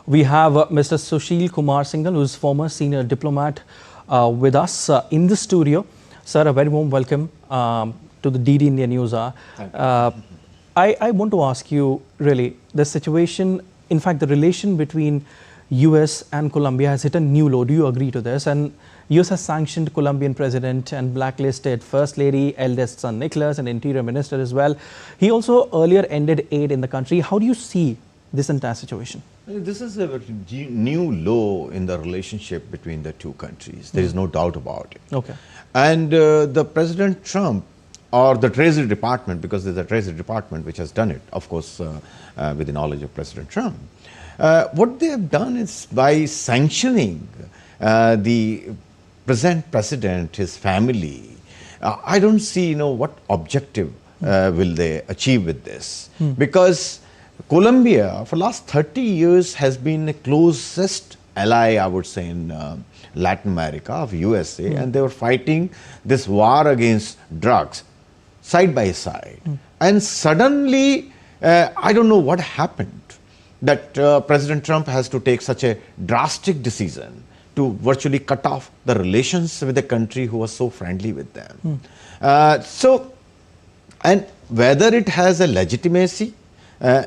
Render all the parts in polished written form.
We have Mr. Sushil Kumar Singhal, who is former senior diplomat with us in the studio. Sir, a very warm welcome to the DD India News Hour. I want to ask you, really, the situation, in fact, the relation between US and Colombia has hit a new low. Do you agree to this? And US has sanctioned Colombian President and blacklisted First Lady, eldest son Nicholas, and Interior Minister as well. He also earlier ended aid in the country. How do you see this entire situation? This is a new low in the relationship between the two countries. There is no doubt about it. Okay. And the President Trump, or the Treasury Department, because there's a Treasury Department which has done it, of course, with the knowledge of President Trump. What they have done is by sanctioning the present president, his family, I don't see, what objective will they achieve with this. Because Colombia, for last 30 years, has been the closest ally, I would say, in Latin America of USA, and they were fighting this war against drugs side by side. And suddenly, I don't know what happened, that President Trump has to take such a drastic decision to virtually cut off the relations with a country who was so friendly with them. And whether it has a legitimacy,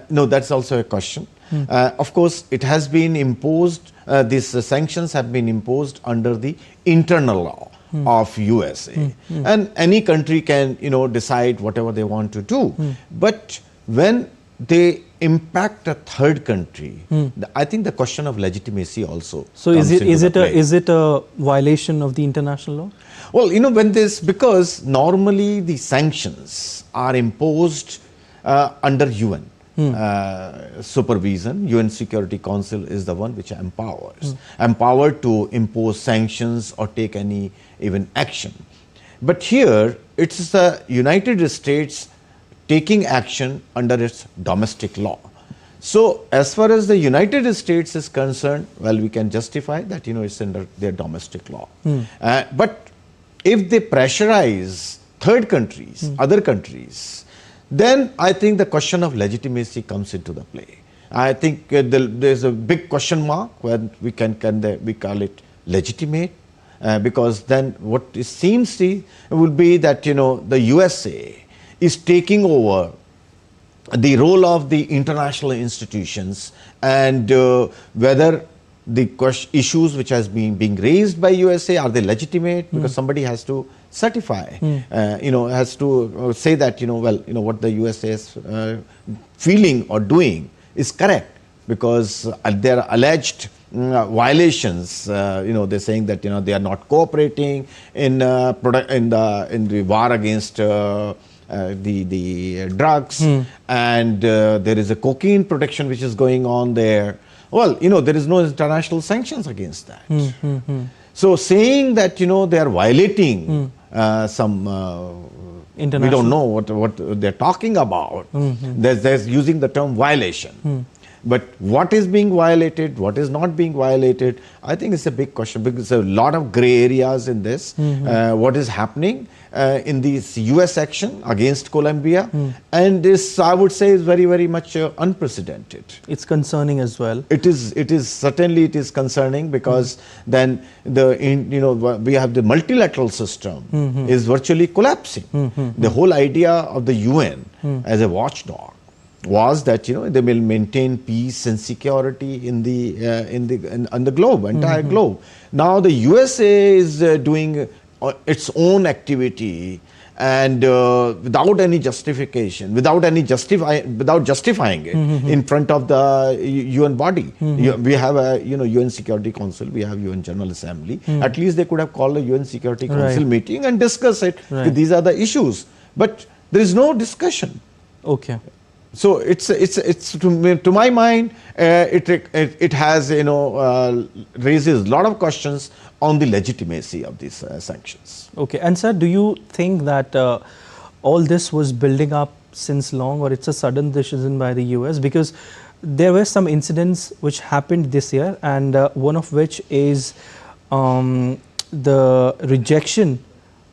no, that's also a question. Of course, it has been imposed, these sanctions have been imposed under the internal law of USA. And any country can, decide whatever they want to do. But when they impact a third country, I think the question of legitimacy also. So is it a violation of the international law? Well, because normally the sanctions are imposed under UN supervision. UN Security Council is the one which empowered to impose sanctions or take any even action. But here it's the United States taking action under its domestic law. So as far as the United States is concerned, well, we can justify that, it's under their domestic law. But if they pressurize third countries, other countries, then I think the question of legitimacy comes into the play. I think there's a big question mark when we call it legitimate, because then what it seems to will be that, the USA is taking over the role of the international institutions, and whether the issues which has been being raised by USA, are they legitimate? Because somebody has to certify, has to say that, what the USA is feeling or doing is correct, because there are alleged violations. They're saying that, they are not cooperating in the war against the drugs, and there is a cocaine protection which is going on there. Well, there is no international sanctions against that. So saying that, they are violating some, we don't know what they're talking about. There's using the term violation. But what is being violated, what is not being violated, I think it's a big question, because there's a lot of gray areas in this. What is happening in this US action against Colombia, and this, I would say, is very, very much unprecedented. It's concerning as well. It is certainly concerning, because then we have the multilateral system is virtually collapsing. The whole idea of the UN as a watchdog was that they will maintain peace and security in the globe, entire globe. Now the USA is doing its own activity, and without any justification, without justifying it in front of the UN body. We have a UN Security Council, we have UN General Assembly. At least they could have called a UN Security Council meeting and discuss it. These are the issues, but there is no discussion. Okay. So it's to my mind, it has raises a lot of questions on the legitimacy of these sanctions. Okay, and sir, do you think that all this was building up since long, or it's a sudden decision by the US? Because there were some incidents which happened this year, and one of which is the rejection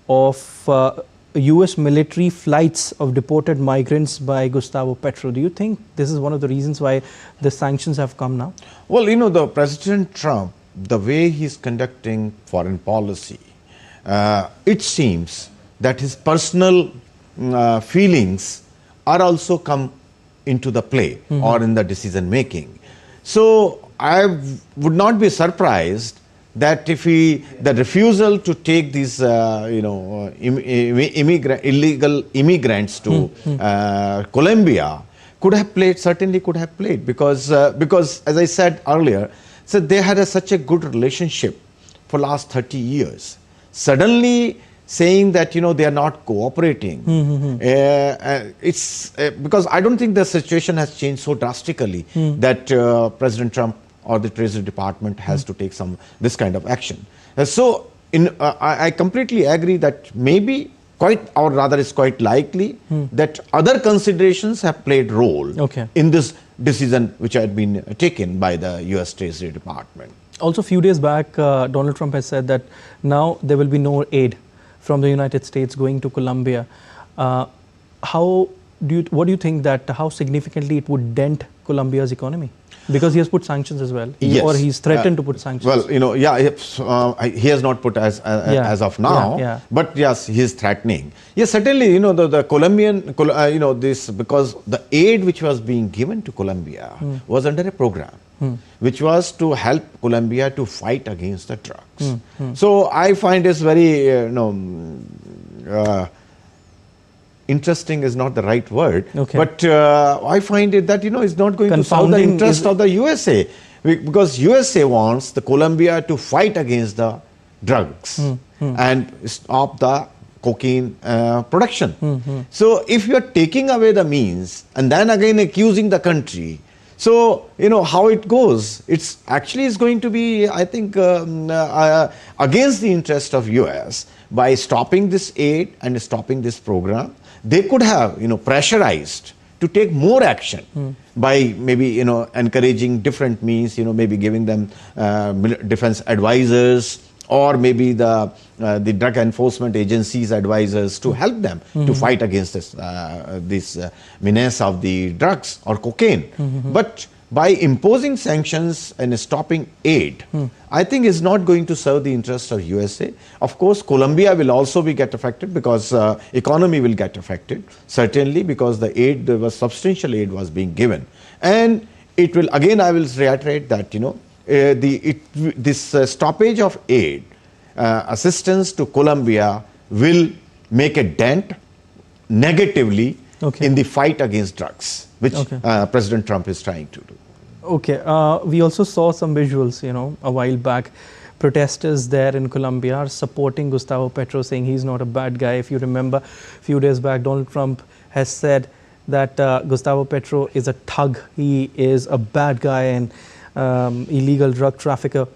of US military flights of deported migrants by Gustavo Petro. Do you think this is one of the reasons why the sanctions have come now? Well, the President Trump, the way he's conducting foreign policy, it seems that his personal feelings are also come into the play or in the decision making. So I would not be surprised that if the refusal to take these illegal immigrants to Colombia certainly could have played, because as I said earlier, so they had such a good relationship for last 30 years. Suddenly saying that they are not cooperating, it's because I don't think the situation has changed so drastically that President Trump or the Treasury Department has to take this kind of action. So I completely agree that maybe it's quite likely that other considerations have played role in this decision which had been taken by the US Treasury Department. Also, a few days back, Donald Trump has said that now there will be no aid from the United States going to Colombia. What do you think that how significantly it would dent Colombia's economy? Because he has put sanctions as well, yes. Or he's threatened to put sanctions. Well, he has not put as of now, but yes, he is threatening. Yes, certainly, the Colombian, because the aid which was being given to Colombia was under a program, which was to help Colombia to fight against the drugs. So I find this very, interesting is not the right word, but I find it that it's not going to serve the interest of the USA, because USA wants the Colombia to fight against the drugs and stop the cocaine production. So if you are taking away the means and then again accusing the country, so how it goes, it's actually is going to be, I think, against the interest of US by stopping this aid and stopping this program. They could have, pressurized to take more action by maybe, encouraging different means, maybe giving them defense advisors, or maybe the drug enforcement agencies advisors to help them to fight against this menace of the drugs or cocaine. But by imposing sanctions and stopping aid, I think is not going to serve the interest of USA. Of course, Colombia will also get affected, because economy will get affected, certainly, because there was substantial aid was being given. And it will, again, I will reiterate that, this stoppage of aid, assistance to Colombia will make a dent negatively in the fight against drugs, which President Trump is trying to do. Okay, we also saw some visuals, a while back. Protesters there in Colombia are supporting Gustavo Petro, saying he's not a bad guy. If you remember, a few days back, Donald Trump has said that Gustavo Petro is a thug. He is a bad guy and illegal drug trafficker.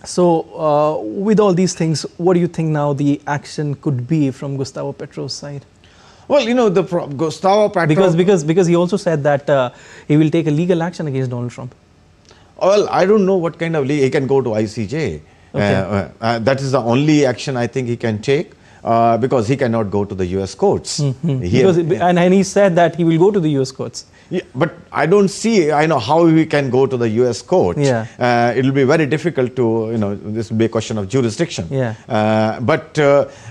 So with all these things, what do you think now the action could be from Gustavo Petro's side? Well, Gustavo Petro... Because he also said that he will take a legal action against Donald Trump. Well, I don't know what kind of he can go to ICJ. That is the only action I think he can take, because he cannot go to the US courts. And he said that he will go to the US courts. Yeah, but I don't see, how we can go to the US court. It will be very difficult to, this will be a question of jurisdiction. But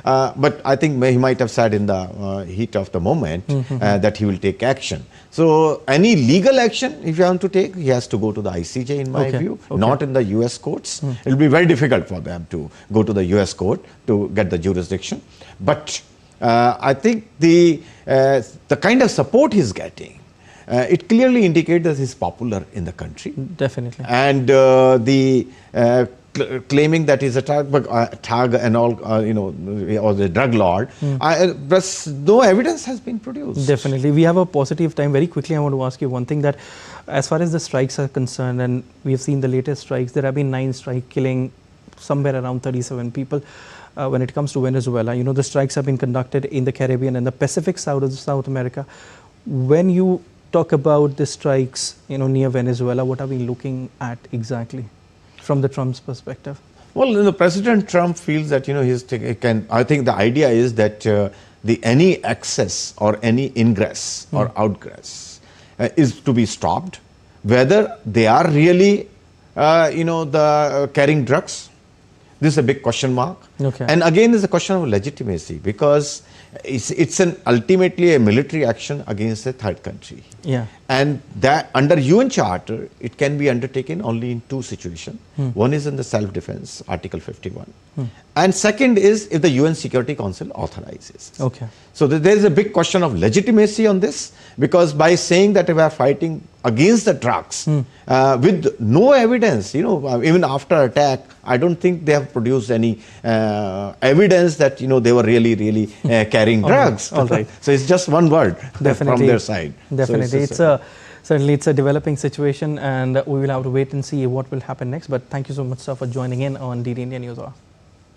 I think he might have said in the heat of the moment that he will take action. So any legal action, if you want to take, he has to go to the ICJ, in my view, not in the US courts. It will be very difficult for them to go to the US court to get the jurisdiction. But I think the kind of support he's getting, it clearly indicates that he's popular in the country. Definitely. And claiming that he's a thug and all, or the drug lord, but no evidence has been produced. Definitely. We have a positive time. Very quickly, I want to ask you one thing, that as far as the strikes are concerned, and we have seen the latest strikes, there have been 9 strikes killing somewhere around 37 people. When it comes to Venezuela, the strikes have been conducted in the Caribbean and the Pacific side of South America. When you talk about the strikes, near Venezuela, what are we looking at exactly from the Trump's perspective? Well, President Trump feels that, I think the idea is that any access or any ingress or outgress is to be stopped. Whether they are really, carrying drugs, this is a big question mark. Okay. And again, it's a question of legitimacy, because it's ultimately a military action against a third country. Yeah. And that under UN Charter, it can be undertaken only in two situations. One is in the self-defense, Article 51. And second is if the UN Security Council authorizes. Okay. So there is a big question of legitimacy on this, because by saying that we are fighting against the drugs with no evidence, even after attack, I don't think they have produced any evidence that they were really carrying drugs. All right. So it's just one word from their side. Definitely, so certainly it's a developing situation, and we will have to wait and see what will happen next. But thank you so much, sir, for joining in on DD India News Hour.